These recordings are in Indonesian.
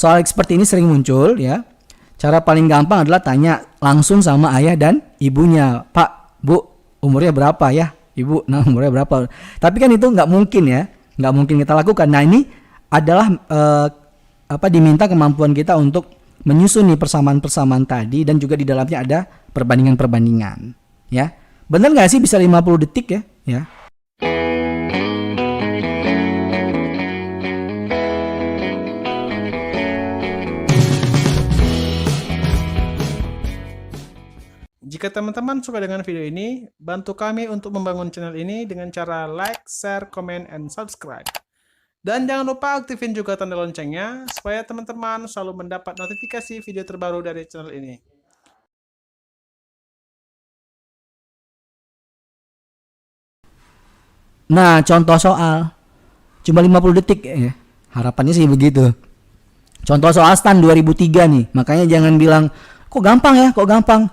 Soal seperti ini sering muncul ya. Cara paling gampang adalah tanya langsung sama ayah dan ibunya. Pak, Bu, umurnya berapa ya? Ibu, nah umurnya berapa? Tapi kan itu nggak mungkin ya. Nggak mungkin kita lakukan. Nah ini adalah diminta kemampuan kita untuk menyusun nih persamaan-persamaan tadi, dan juga di dalamnya ada perbandingan-perbandingan ya. Bener nggak sih bisa 50 detik ya? Ya. Jika teman-teman suka dengan video ini, bantu kami untuk membangun channel ini dengan cara like, share, comment, and subscribe. Dan jangan lupa aktifin juga tanda loncengnya, supaya teman-teman selalu mendapat notifikasi video terbaru dari channel ini. Nah, contoh soal cuma 50 detik ya. Harapannya sih begitu. Contoh soal STAN 2003 nih. Makanya jangan bilang, kok gampang ya, kok gampang.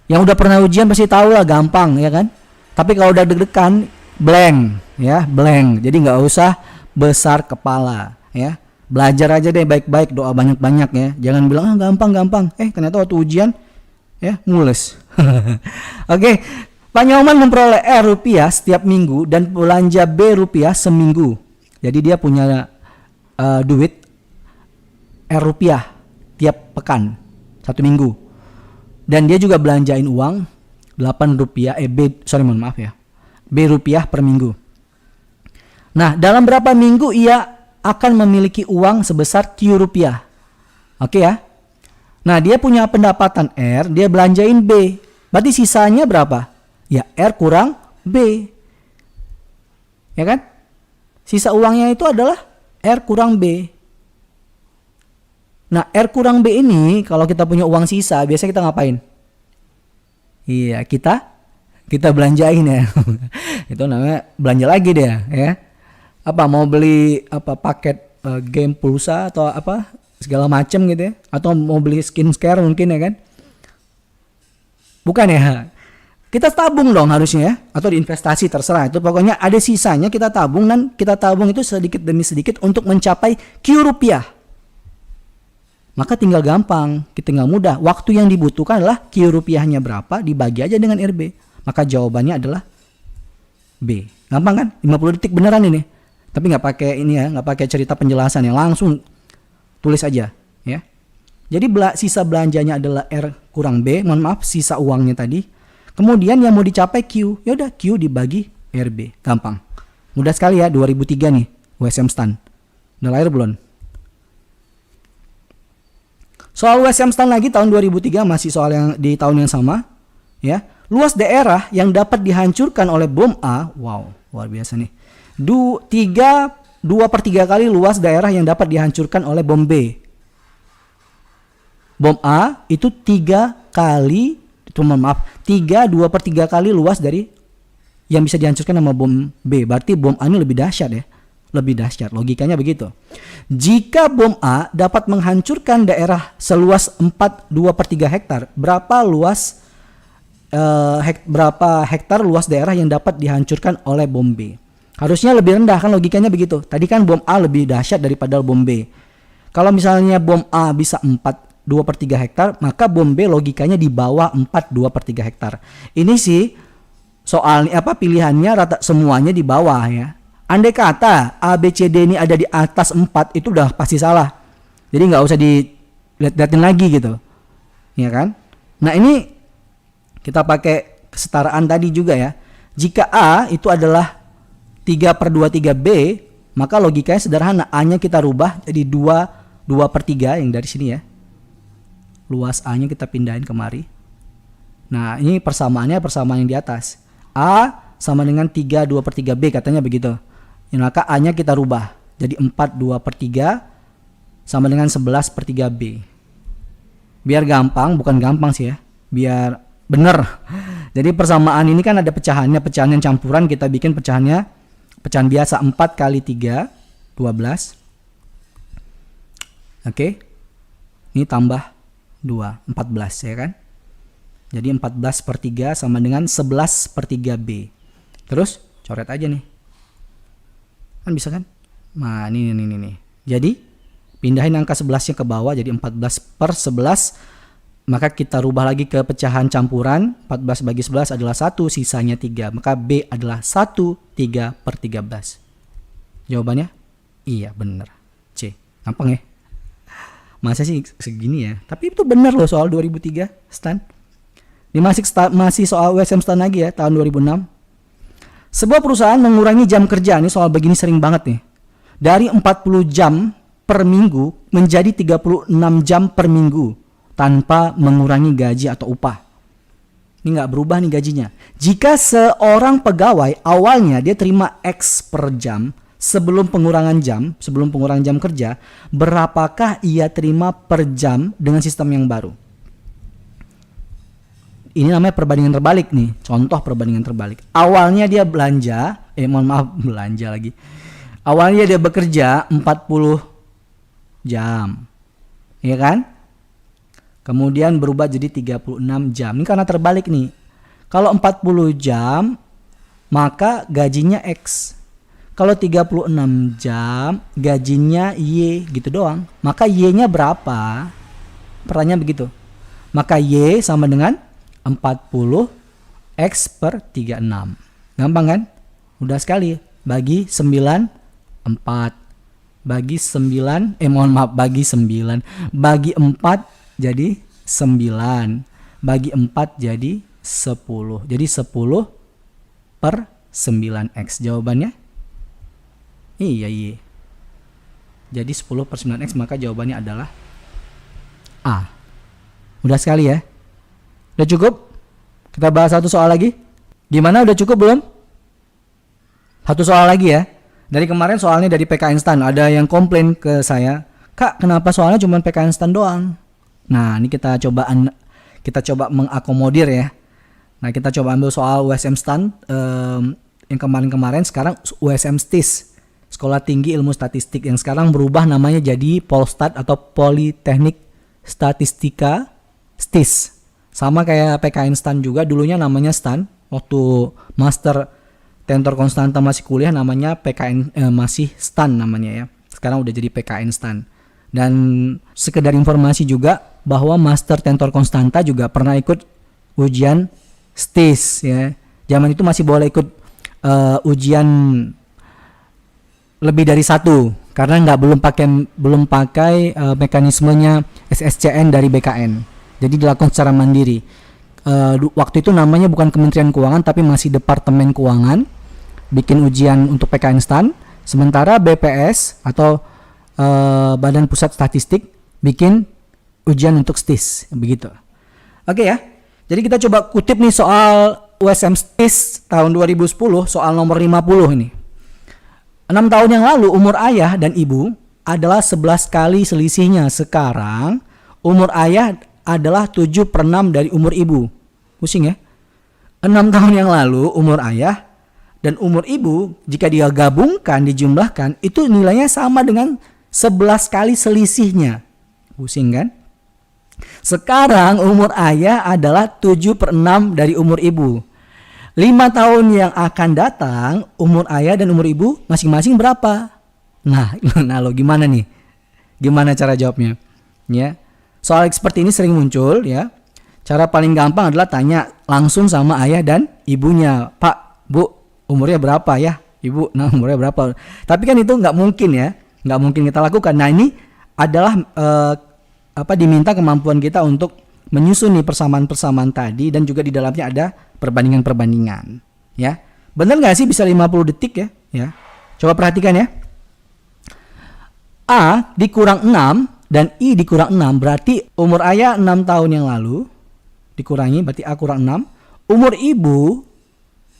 Yang udah pernah ujian pasti tahu lah gampang ya kan. Tapi kalau udah deg-degan, blank ya, blank. Jadi nggak usah besar kepala ya. Belajar aja deh baik-baik, doa banyak-banyak ya. Jangan bilang gampang-gampang. Ternyata waktu ujian ya mules. Oke. Pak Nyoman memperoleh Rp setiap minggu dan belanja Rp seminggu. Jadi dia punya duit Rp tiap pekan, 1 minggu. Dan dia juga belanjain uang Rp8, Rp per minggu. Nah, dalam berapa minggu ia akan memiliki uang sebesar Q rupiah? Oke ya. Nah, dia punya pendapatan R, dia belanjain B. Berarti sisanya berapa? Ya, R kurang B. Ya kan? Sisa uangnya itu adalah R kurang B. Nah, R kurang B ini kalau kita punya uang sisa, biasanya kita ngapain? Iya, kita belanjain ya. Itu namanya belanja lagi deh ya. Apa mau beli paket game pulsa atau apa segala macam gitu ya, atau mau beli skincare mungkin ya kan? Bukan ya. Kita tabung dong harusnya ya, atau diinvestasi terserah. Itu pokoknya ada sisanya kita tabung, dan kita tabung itu sedikit demi sedikit untuk mencapai Q rupiah. Maka tinggal gampang, tinggal mudah. Waktu yang dibutuhkan adalah Q rupiahnya berapa, dibagi aja dengan RB. Maka jawabannya adalah B. Gampang kan? 50 detik beneran ini. Tapi nggak pakai ini ya, nggak pakai cerita penjelasan ya, langsung tulis aja ya. Jadi sisa belanjanya adalah R kurang B, sisa uangnya tadi. Kemudian yang mau dicapai Q, ya udah Q dibagi RB, gampang. Mudah sekali ya, 2003 nih, WSM STAN. Udah lahir belum? Soal WSM STAN lagi tahun 2003, masih soal yang di tahun yang sama ya. Luas daerah yang dapat dihancurkan oleh bom A, wow, luar biasa nih. 2/3 kali luas daerah yang dapat dihancurkan oleh bom B. Bom A itu 2/3 kali luas dari yang bisa dihancurkan sama bom B. Berarti bom A ini lebih dahsyat ya. Lebih dahsyat, logikanya begitu. Jika bom A dapat menghancurkan daerah seluas 2/3 hektar, berapa hektar luas daerah yang dapat dihancurkan oleh bom B? Harusnya lebih rendah kan, logikanya begitu. Tadi kan bom A lebih dahsyat daripada bom B. Kalau misalnya bom A bisa 2/3 hektar, maka bom B logikanya di bawah 2/3 hektar. Ini sih soalnya pilihannya rata semuanya di bawah ya. Andai kata A, B, C, D ini ada di atas 4, itu udah pasti salah. Jadi nggak usah dilihat-lihatin lagi gitu. Ya kan? Nah ini kita pakai kesetaraan tadi juga ya. Jika A itu adalah 3/23 B, maka logikanya sederhana. A-nya kita rubah jadi 2/3 yang dari sini ya. Luas A-nya kita pindahin kemari. Nah ini persamaannya persamaan yang di atas. A sama dengan 3/2/3 B, katanya begitu. Maka A-nya kita rubah jadi 4/2/3 sama dengan 11/3 B. Biar gampang, bukan gampang sih ya, biar bener. Jadi persamaan ini kan ada pecahannya, pecahan yang campuran kita bikin pecahannya pecahan biasa. 4 kali 3 12. Oke. Ini tambah 2 14 ya kan. Jadi 14/3 sama dengan 11/3 B. Terus coret aja nih. Kan bisa kan? Nah, ini. Jadi Pindahin angka 11-nya ke bawah jadi 14/11. Maka kita rubah lagi ke pecahan campuran. 14 bagi 11 adalah 1, sisanya 3. Maka B adalah 1/3/13. Jawabannya? Iya, benar. C. Gampang ya? Masa sih segini ya? Tapi itu benar loh soal 2003, Stan. Ini masih soal USM Stan lagi ya, tahun 2006. Sebuah perusahaan mengurangi jam kerja, ini soal begini sering banget nih. Dari 40 jam per minggu menjadi 36 jam per minggu tanpa mengurangi gaji atau upah. Ini nggak berubah nih gajinya. Jika seorang pegawai awalnya dia terima X per jam sebelum pengurangan jam kerja, berapakah ia terima per jam dengan sistem yang baru? Ini namanya perbandingan terbalik nih. Contoh perbandingan terbalik. Awalnya dia belanja lagi. Awalnya dia bekerja 40 jam. Iya kan? Kemudian berubah jadi 36 jam. Ini karena terbalik nih. Kalau 40 jam, maka gajinya X. Kalau 36 jam, gajinya Y gitu doang. Maka Y-nya berapa? Pertanyaan begitu. Maka Y sama dengan 40 X per 36. Gampang kan? Mudah sekali. Bagi 9, 4. Bagi 9, bagi 9. Bagi 4 jadi 9. Bagi 4 jadi 10. Jadi 10 per 9X. Jawabannya? Iya. Jadi 10 per 9X, maka jawabannya adalah A. Mudah sekali ya. Udah cukup? Kita bahas satu soal lagi. Gimana, udah cukup belum? Satu soal lagi ya. Dari kemarin soalnya dari PKN Stan. Ada yang komplain ke saya, Kak, kenapa soalnya cuma PKN Stan doang? Nah, ini kita coba mengakomodir ya. Nah, kita coba ambil soal USM Stan yang kemarin-kemarin. Sekarang USM STIS, Sekolah Tinggi Ilmu Statistik, yang sekarang berubah namanya jadi Polstat atau Politeknik Statistika STIS. Sama kayak PKN Stan juga, dulunya namanya Stan. Waktu Master Tentor Konstanta masih kuliah namanya PKN, masih Stan namanya ya. Sekarang udah jadi PKN Stan. Dan sekedar informasi juga bahwa Master Tentor Konstanta juga pernah ikut ujian STIS ya. Zaman itu masih boleh ikut ujian lebih dari satu karena belum pakai mekanismenya SSCN dari BKN. Jadi dilakukan secara mandiri. Waktu itu namanya bukan Kementerian Keuangan tapi masih Departemen Keuangan bikin ujian untuk PKN Stan, sementara BPS atau Badan Pusat Statistik bikin ujian untuk STIS, begitu. Oke ya. Jadi kita coba kutip nih soal USM STIS tahun 2010, soal nomor 50 ini. 6 tahun yang lalu umur ayah dan ibu adalah 11 kali selisihnya. Sekarang umur ayah adalah 7/6 dari umur ibu. Pusing ya. 6 tahun yang lalu umur ayah dan umur ibu jika dia gabungkan, dijumlahkan, itu nilainya sama dengan 11 kali selisihnya. Pusing kan? Sekarang umur ayah adalah 7/6 dari umur ibu. 5 tahun yang akan datang umur ayah dan umur ibu masing-masing berapa? Nah lo gimana nih? Gimana cara jawabnya? Ya. Soal seperti ini sering muncul ya. Cara paling gampang adalah tanya langsung sama ayah dan ibunya. Pak, Bu, umurnya berapa ya? Ibu, nah umurnya berapa? Tapi kan itu nggak mungkin ya. Nggak mungkin kita lakukan. Nah ini adalah diminta kemampuan kita untuk menyusun nih persamaan-persamaan tadi dan juga di dalamnya ada perbandingan-perbandingan. Ya, benar nggak sih bisa 50 detik ya? Ya, coba perhatikan ya. A dikurang 6 dan I dikurang 6 berarti umur ayah 6 tahun yang lalu dikurangi berarti A kurang 6. Umur ibu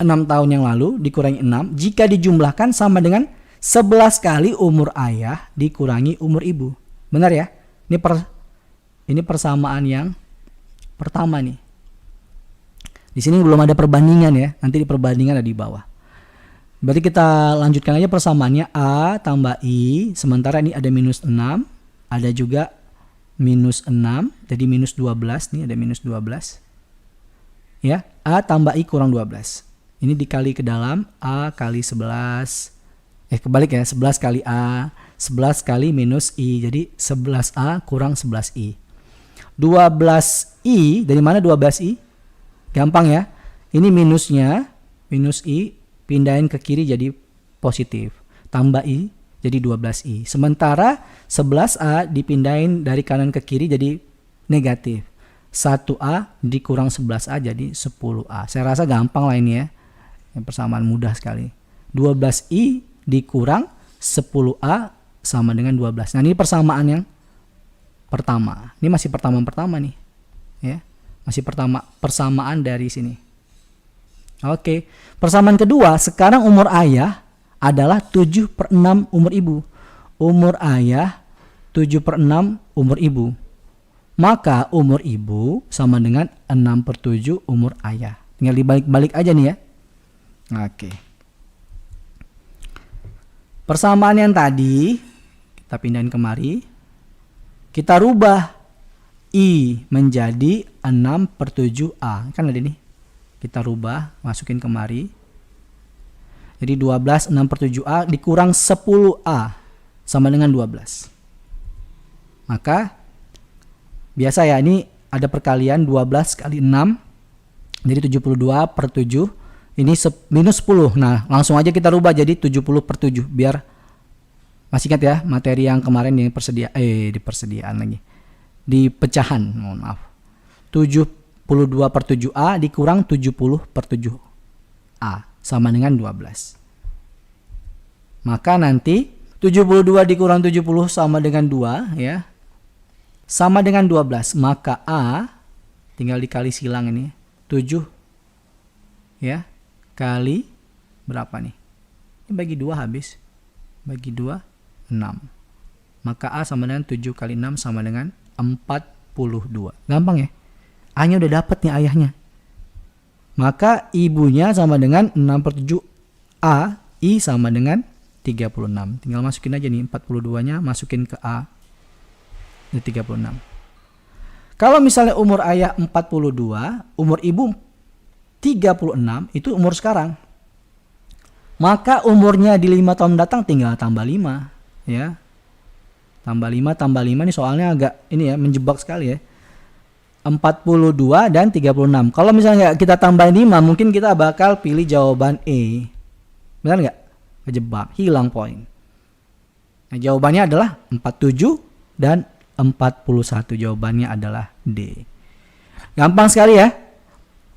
6 tahun yang lalu dikurangi 6 jika dijumlahkan sama dengan 11 kali umur ayah dikurangi umur ibu. Benar ya? Ini persamaan yang pertama nih. Di sini belum ada perbandingan ya. Nanti di perbandingan ada di bawah. Berarti kita lanjutkan aja persamaannya. A tambah I. Sementara ini ada minus 6. Ada juga minus 6. Jadi minus 12. Nih ada minus 12. Ya. A tambah I kurang 12. Ini dikali ke dalam. A kali 11. Kebalik ya, 11 kali A, 11 kali minus I. Jadi 11A kurang 11I. 12I, dari mana 12I? Gampang ya. Ini minusnya, minus I, pindahin ke kiri jadi positif. Tambah I, jadi 12I. Sementara 11A dipindahin dari kanan ke kiri jadi negatif. 1A dikurang 11A jadi 10A. Saya rasa gampang lah ini ya. Yang persamaan mudah sekali. 12I dikurang 10A sama dengan 12. Nah, ini persamaan yang pertama. Ini masih pertama nih. Ya. Masih persamaan dari sini. Oke. Persamaan kedua, sekarang umur ayah adalah 7/6 umur ibu. Umur ayah 7/6 umur ibu. Maka umur ibu sama dengan 6/7 umur ayah. Tinggal dibalik-balik aja nih ya. Oke. Persamaan yang tadi kita pindahin kemari. Kita rubah I menjadi 6/7A. Kan ada nih. Kita rubah, masukin kemari. Jadi 12 6/7A dikurang 10A sama dengan 12. Maka biasa ya, ini ada perkalian 12 kali 6. Jadi 72/7. Ini minus 10. Nah, langsung aja kita rubah jadi 70/7 biar masih ingat ya materi yang kemarin di persediaan lagi. Di pecahan, mohon maaf. 72/7A dikurang 70/7A sama dengan 12. Maka nanti 72 dikurang 70 sama dengan 2 ya. Sama dengan 12. Maka A tinggal dikali silang ini. 7 ya. Kali berapa nih? Ini bagi 2 habis. Bagi 2, 6. Maka A sama dengan 7 kali 6 sama dengan 42. Gampang ya? A-nya udah dapat nih ayahnya. Maka ibunya sama dengan 6/7A. I sama dengan 36. Tinggal masukin aja nih 42-nya, masukin ke A. Ini 36. Kalau misalnya umur ayah 42, umur ibu 36, itu umur sekarang. Maka umurnya di 5 tahun datang tinggal tambah 5 ya. Tambah 5 nih soalnya agak ini ya, menjebak sekali ya. 42 dan 36. Kalau misalnya kita tambah 5, mungkin kita bakal pilih jawaban E. Benar nggak? Kejebak, hilang poin. Nah, jawabannya adalah 47 dan 41. Jawabannya adalah D. Gampang sekali ya.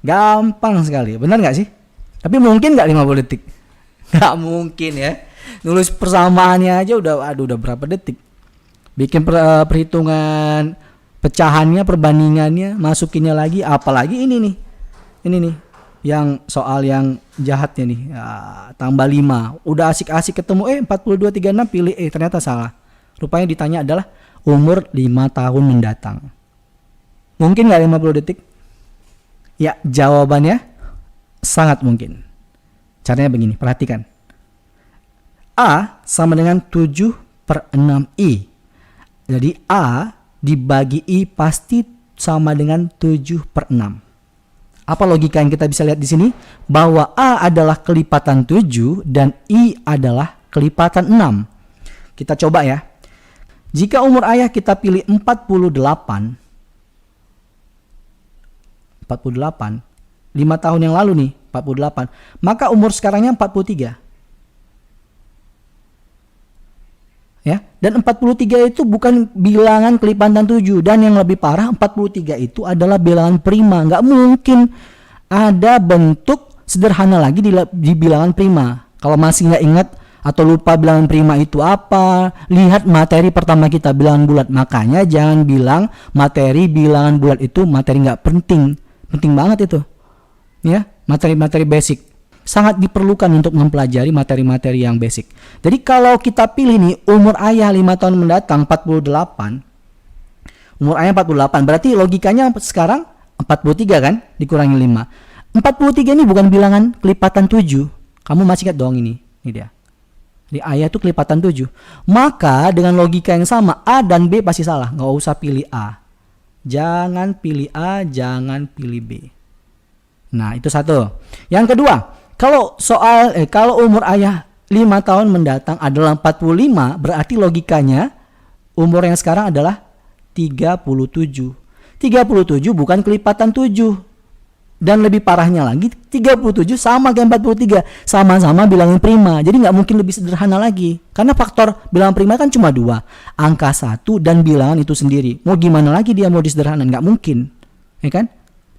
Gampang sekali, benar nggak sih? Tapi mungkin nggak 50 detik? Nggak mungkin ya. Nulis persamaannya aja udah berapa detik. Bikin perhitungan pecahannya, perbandingannya, masukinnya lagi, apalagi ini nih, yang soal yang jahatnya nih, ya, tambah 5. Udah asik-asik ketemu 42 36 pilih ternyata salah. Rupanya ditanya adalah umur 5 tahun mendatang. Mungkin nggak 50 detik? Ya, jawabannya sangat mungkin. Caranya begini, perhatikan. A sama dengan 7/6I. Jadi A dibagi I pasti sama dengan 7/6. Apa logika yang kita bisa lihat di sini? Bahwa A adalah kelipatan 7 dan I adalah kelipatan 6. Kita coba ya. Jika umur ayah kita pilih 48, 5 tahun yang lalu nih, 48. Maka umur sekarangnya 43. Ya, dan 43 itu bukan bilangan kelipatan 7, dan yang lebih parah 43 itu adalah bilangan prima. Nggak mungkin ada bentuk sederhana lagi di bilangan prima. Kalau masih nggak ingat atau lupa bilangan prima itu apa, lihat materi pertama kita bilangan bulat. Makanya jangan bilang materi bilangan bulat itu materi nggak penting. Penting banget itu. Ya, materi-materi basic. Sangat diperlukan untuk mempelajari materi-materi yang basic. Jadi kalau kita pilih nih umur ayah 5 tahun mendatang 48. Umur ayah 48. Berarti logikanya sekarang 43 kan? Dikurangi 5. 43 ini bukan bilangan kelipatan 7. Kamu masih ingat dong ini? Ini dia. Jadi ayah itu kelipatan 7. Maka dengan logika yang sama A dan B pasti salah. Nggak usah pilih A. Jangan pilih A, jangan pilih B. Nah, itu satu. Yang kedua, kalau umur ayah 5 tahun mendatang adalah 45, berarti logikanya umur yang sekarang adalah 37. 37 bukan kelipatan 7. Dan lebih parahnya lagi, 37 sama kayak 43. Sama-sama bilangan prima. Jadi nggak mungkin lebih sederhana lagi. Karena faktor bilangan prima kan cuma 2. Angka 1 dan bilangan itu sendiri. Mau gimana lagi dia mau disederhanakan? Nggak mungkin. Ya kan?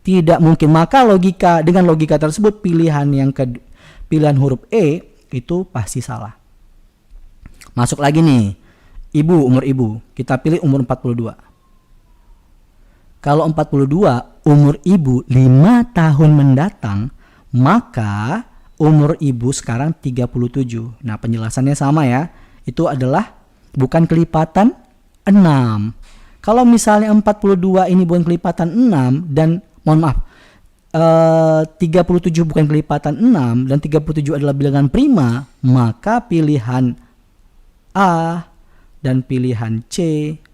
Tidak mungkin. Maka dengan logika tersebut pilihan huruf E itu pasti salah. Masuk lagi nih. Umur ibu. Kita pilih umur 42. Kalau 42 umur ibu 5 tahun mendatang, maka umur ibu sekarang 37. Nah, penjelasannya sama ya. Itu adalah bukan kelipatan 6. Kalau misalnya 42 ini bukan kelipatan 6 dan mohon maaf, 37 bukan kelipatan 6 dan 37 adalah bilangan prima, maka pilihan A dan pilihan C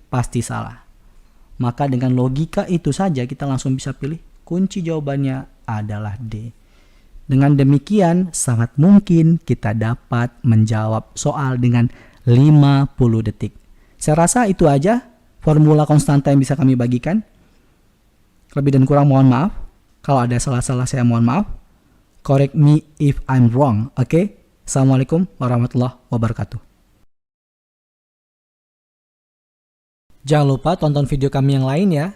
pasti salah. Maka dengan logika itu saja kita langsung bisa pilih kunci jawabannya adalah D. Dengan demikian sangat mungkin kita dapat menjawab soal dengan 50 detik. Saya rasa itu aja formula konstanta yang bisa kami bagikan. Lebih dan kurang mohon maaf. Kalau ada salah-salah saya mohon maaf. Correct me if I'm wrong. Oke? Assalamualaikum warahmatullahi wabarakatuh. Jangan lupa tonton video kami yang lain ya.